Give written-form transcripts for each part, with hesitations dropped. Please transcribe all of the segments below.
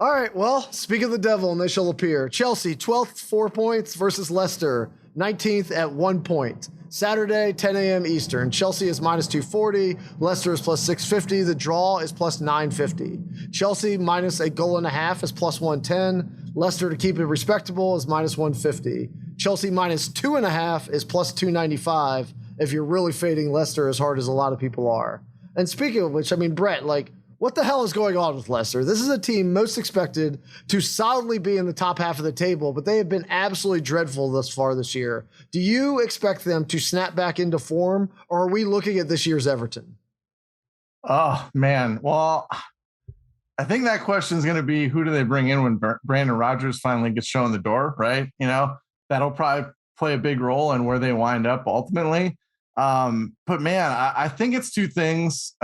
All right, well, speak of the devil, and they shall appear. Chelsea, 12th, 4 points versus Leicester, 19th at 1 point. Saturday, 10 a.m. Eastern. Chelsea is minus 240. Leicester is plus 650. The draw is plus 950. Chelsea minus a goal and a half is plus 110. Leicester, to keep it respectable, is minus 150. Chelsea minus 2.5 is plus 295 if you're really fading Leicester as hard as a lot of people are. And speaking of which, I mean, Brett, like, what the hell is going on with Leicester? This is a team most expected to solidly be in the top half of the table, but they have been absolutely dreadful thus far this year. Do you expect them to snap back into form, or are we looking at this year's Everton? Oh, man. Well, I think that question is going to be, who do they bring in when Brandon Rodgers finally gets shown the door, right? You know, that'll probably play a big role in where they wind up ultimately. But man, I think it's two things.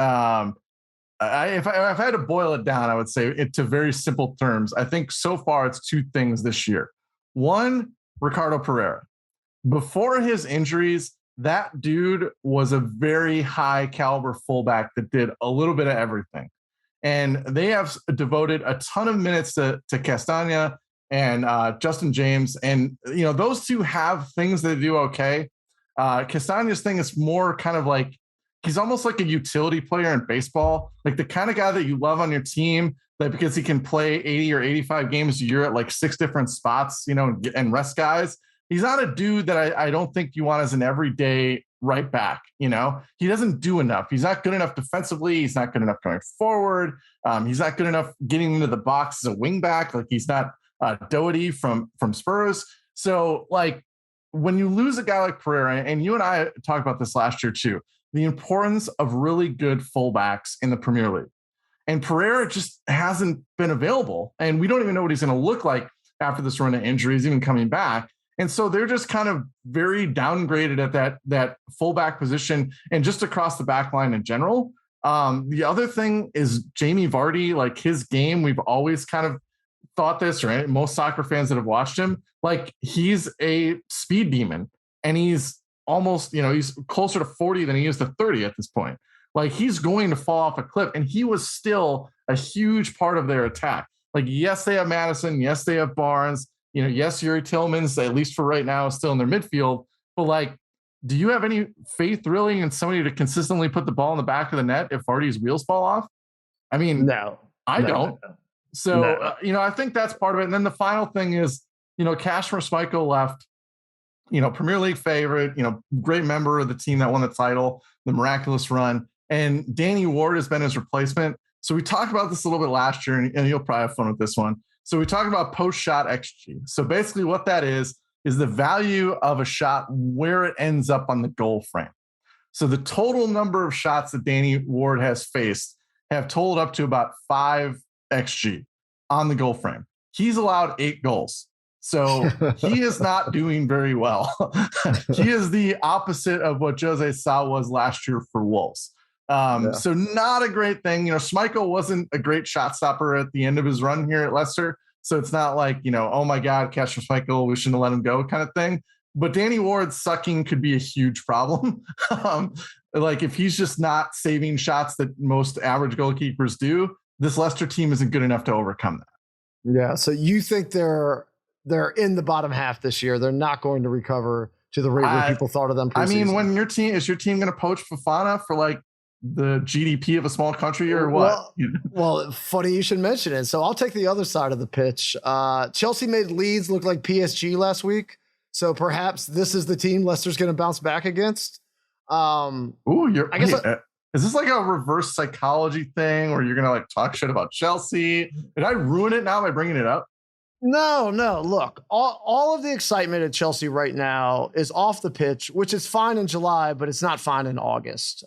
If I had to boil it down, I would say it to very simple terms. I think so far it's two things this year. One, Ricardo Pereira. Before his injuries, that dude was a very high caliber fullback that did a little bit of everything. And they have devoted a ton of minutes to Castagna and Justin James. And, you know, those two have things they do okay. Castagna's thing is more kind of like, he's almost like a utility player in baseball, like the kind of guy that you love on your team, that because he can play 80 or 85 games a year at like 6 different spots, you know, and rest guys. He's not a dude that I don't think you want as an everyday right back. You know, he doesn't do enough. He's not good enough defensively. He's not good enough going forward. He's not good enough getting into the box as a wing back. Like he's not Doherty from Spurs. So like when you lose a guy like Pereira, and you and I talked about this last year too, the importance of really good fullbacks in the Premier League. And Pereira just hasn't been available. And we don't even know what he's going to look like after this run of injuries, even coming back. And so they're just kind of very downgraded at that fullback position and just across the back line in general. The other thing is Jamie Vardy, like his game, we've always kind of thought this, right? Most soccer fans that have watched him, like he's a speed demon, and he's almost, you know, he's closer to 40 than he is to 30 at this point. Like he's going to fall off a cliff, and he was still a huge part of their attack. Like, yes, they have Madison. Yes, they have Barnes. You know, yes, Yuri Tillman's, at least for right now, is still in their midfield. But like, do you have any faith really in somebody to consistently put the ball in the back of the net if Vardy's wheels fall off? I mean, No, I don't. No. So, you know, I think that's part of it. And then the final thing is, you know, Kasper Schmeichel left, you know, Premier League favorite, you know, great member of the team that won the title, the miraculous run. And Danny Ward has been his replacement. So we talked about this a little bit last year, and you'll probably have fun with this one. So we talked about post-shot XG. So basically what that is the value of a shot where it ends up on the goal frame. So the total number of shots that Danny Ward has faced have totaled up to about 5 XG on the goal frame. He's allowed 8 goals. So he is not doing very well. He is the opposite of what Jose Sa was last year for Wolves. So not a great thing. You know, Schmeichel wasn't a great shot stopper at the end of his run here at Leicester. So it's not like, you know, oh my God, Kasper Schmeichel, we shouldn't have let him go kind of thing. But Danny Ward sucking could be a huge problem. Like if he's just not saving shots that most average goalkeepers do, this Leicester team isn't good enough to overcome that. Yeah. So you think they're in the bottom half this year. They're not going to recover to the rate where people thought of them preseason. I mean, when your team going to poach Fofana for like the GDP of a small country or what? Well, funny you should mention it. So I'll take the other side of the pitch. Chelsea made Leeds look like PSG last week. So perhaps this is the team Leicester's going to bounce back against. Is this like a reverse psychology thing where you're going to like talk shit about Chelsea? Did I ruin it now by bringing it up? No. Look, all of the excitement at Chelsea right now is off the pitch, which is fine in July, but it's not fine in August.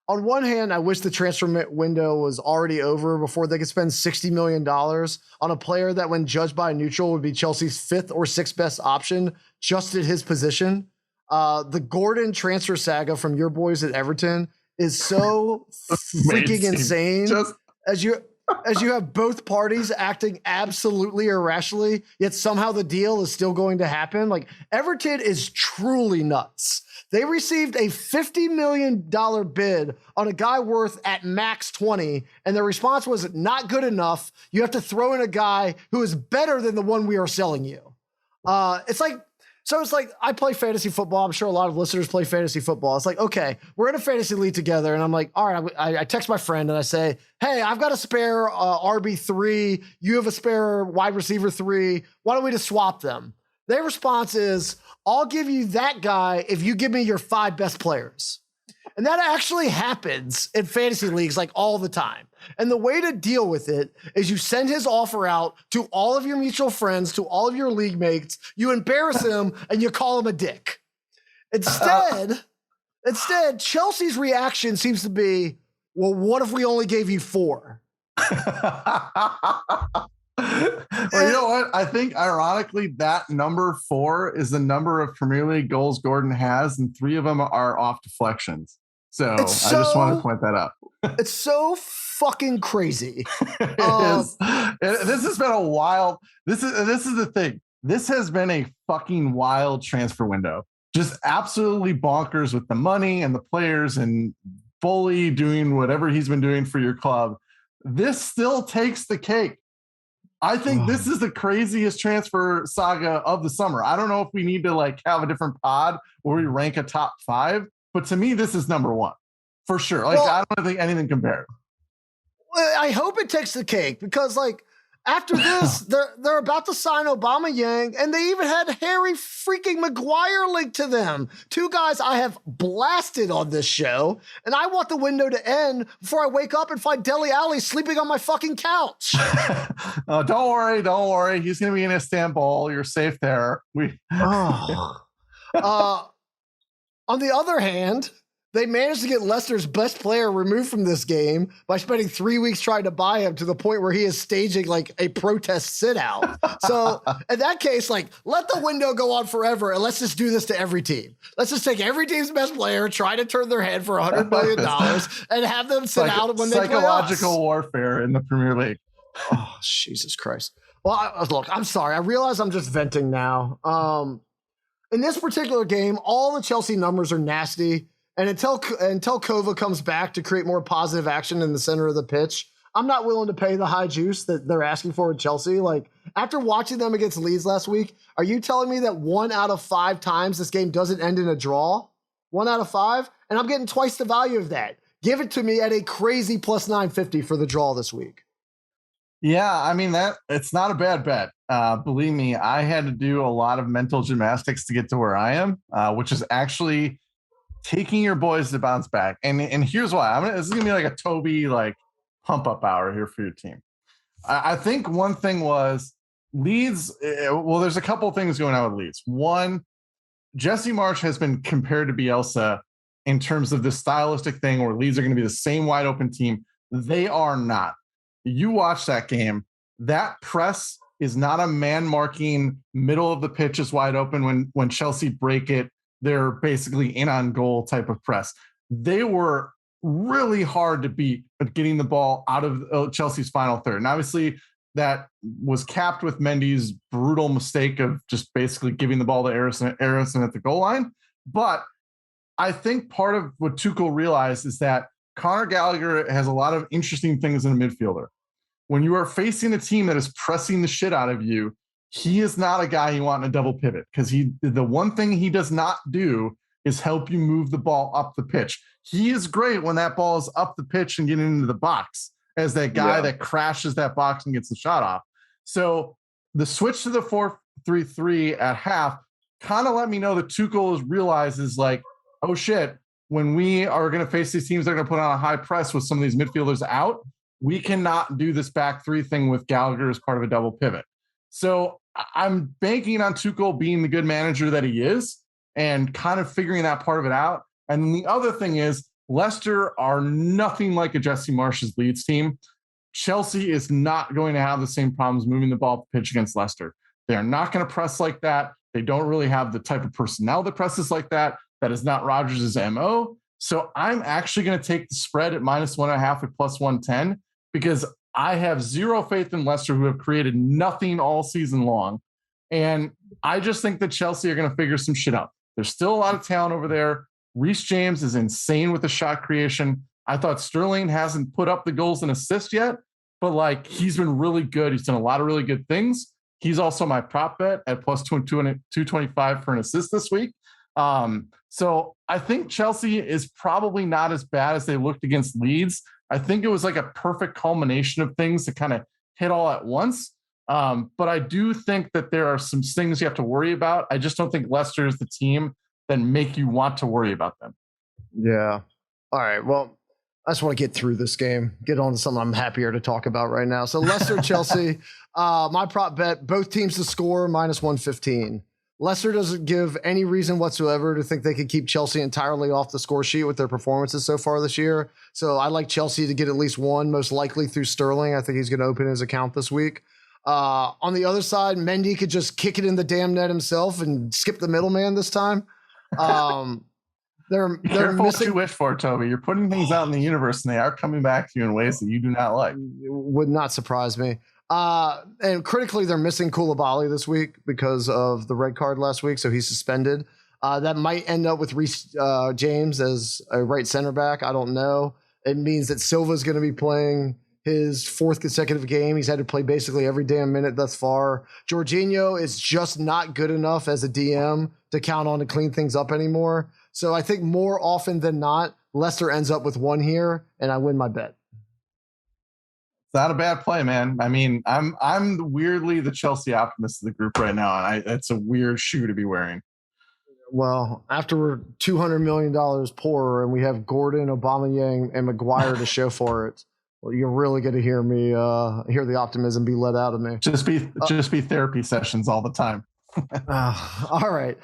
On one hand, I wish the transfer window was already over before they could spend $60 million on a player that, when judged by a neutral, would be Chelsea's 5th or 6th best option just at his position. The Gordon transfer saga from your boys at Everton is so freaking insane. As you have both parties acting absolutely irrationally, yet somehow the deal is still going to happen. Like, Everton is truly nuts They received a $50 million bid on a guy worth at max 20, and their response was not good enough. You have to throw in a guy who is better than the one we are selling you. It's like I play fantasy football. I'm sure a lot of listeners play fantasy football. It's like, okay, we're in a fantasy league together, and I'm like, all right, I text my friend and I say, hey, I've got a spare RB3. You have a spare wide receiver 3. Why don't we just swap them? Their response is, I'll give you that guy if you give me your 5 best players. And that actually happens in fantasy leagues like all the time. And the way to deal with it is you send his offer out to all of your mutual friends, to all of your league mates, you embarrass him, and you call him a dick. Instead, Chelsea's reaction seems to be, well, what if we only gave you 4? Well, you know what? I think ironically that number 4 is the number of Premier League goals Gordon has, and 3 of them are off deflections. So I just want to point that out. It's so fucking crazy. This has been a wild. This is the thing. This has been a fucking wild transfer window. Just absolutely bonkers with the money and the players, and Bully doing whatever he's been doing for your club. This still takes the cake. I think this is the craziest transfer saga of the summer. I don't know if we need to like have a different pod where we rank a top 5, but to me, this is number 1 for sure. Like, I don't think anything compared. I hope it takes the cake, because like after this, they're about to sign Aubameyang, and they even had Harry freaking Maguire linked to them. 2 guys I have blasted on this show, and I want the window to end before I wake up and find Dele Alli sleeping on my fucking couch. Don't worry. He's going to be in Istanbul. You're safe there. On the other hand, they managed to get Leicester's best player removed from this game by spending 3 weeks trying to buy him, to the point where he is staging like a protest sit out. So in that case, like, let the window go on forever, and let's just do this to every team. Let's just take every team's best player, try to turn their head for $100 million, and have them sit out when they play us. Psychological warfare in the Premier League. Oh, Jesus Christ. Well, look, I'm sorry. I realize I'm just venting now. In this particular game, all the Chelsea numbers are nasty. And until Kova comes back to create more positive action in the center of the pitch, I'm not willing to pay the high juice that they're asking for with Chelsea. Like, after watching them against Leeds last week, are you telling me that 1 out of 5 times this game doesn't end in a draw? 1 out of 5? And I'm getting twice the value of that. Give it to me at a crazy plus 950 for the draw this week. Yeah, I mean, it's not a bad bet. Believe me, I had to do a lot of mental gymnastics to get to where I am, which is actually taking your boys to bounce back. And here's why. This is gonna be like a Toby like pump up hour here for your team. I think one thing was Leeds. Well, there's a couple of things going on with Leeds. One, Jesse Marsch has been compared to Bielsa in terms of this stylistic thing where Leeds are going to be the same wide open team. They are not. You watch that game. That press is not a man marking middle of the pitch is wide open. When Chelsea break it, they're basically in on goal type of press. They were really hard to beat at getting the ball out of Chelsea's final third. And obviously that was capped with Mendy's brutal mistake of just basically giving the ball to Aaronson at the goal line. But I think part of what Tuchel realized is that Conor Gallagher has a lot of interesting things in a midfielder. When you are facing a team that is pressing the shit out of you, he is not a guy you want in a double pivot, because the one thing he does not do is help you move the ball up the pitch. He is great when that ball is up the pitch and getting into the box as that guy that crashes that box and gets the shot off. So the switch to the 4-3-3 at half kind of let me know that Tuchel realizes like, oh shit, when we are going to face these teams that are going to put on a high press with some of these midfielders out, we cannot do this back 3 thing with Gallagher as part of a double pivot. So I'm banking on Tuchel being the good manager that he is and kind of figuring that part of it out. And then the other thing is Leicester are nothing like a Jesse Marsch's Leeds team. Chelsea is not going to have the same problems moving the ball up the pitch against Leicester. They are not going to press like that. They don't really have the type of personnel that presses like that. That is not Rodgers' MO. So I'm actually going to take the spread at -1.5 at +110, because I have zero faith in Leicester, who have created nothing all season long. And I just think that Chelsea are going to figure some shit out. There's still a lot of talent over there. Reece James is insane with the shot creation. I thought Sterling hasn't put up the goals and assists yet, but like he's been really good. He's done a lot of really good things. He's also my prop bet at plus 225 for an assist this week. So I think Chelsea is probably not as bad as they looked against Leeds. I think it was like a perfect culmination of things to kind of hit all at once. But I do think that there are some things you have to worry about. I just don't think Leicester is the team that make you want to worry about them. Yeah. All right. Well, I just want to get through this game, get on to something I'm happier to talk about right now. So Leicester, Chelsea, my prop bet, both teams to score minus 115. Leicester doesn't give any reason whatsoever to think they could keep Chelsea entirely off the score sheet with their performances so far this year. So I like Chelsea to get at least one, most likely through Sterling. I think he's going to open his account this week. On the other side, Mendy could just kick it in the damn net himself and skip the middleman this time. They're Careful missing. What you wish for, Toby. You're putting things out in the universe, and they are coming back to you in ways that you do not like. Would not surprise me. And critically, they're missing Koulibaly this week because of the red card last week, so he's suspended. That might end up with Reece James as a right center back. I don't know. It means that Silva's going to be playing his fourth consecutive game. He's had to play basically every damn minute thus far. Jorginho is just not good enough as a DM to count on to clean things up anymore. So I think more often than not, Leicester ends up with one here, and I win my bet. It's not a bad play, man. I mean, I'm weirdly the Chelsea optimist of the group right now, and it's a weird shoe to be wearing. Well, after we're $200 million poorer and we have Gordon, Aubameyang, and Maguire to show for it, well, you're really going to hear me hear the optimism be let out of me. Just be therapy sessions all the time. All right.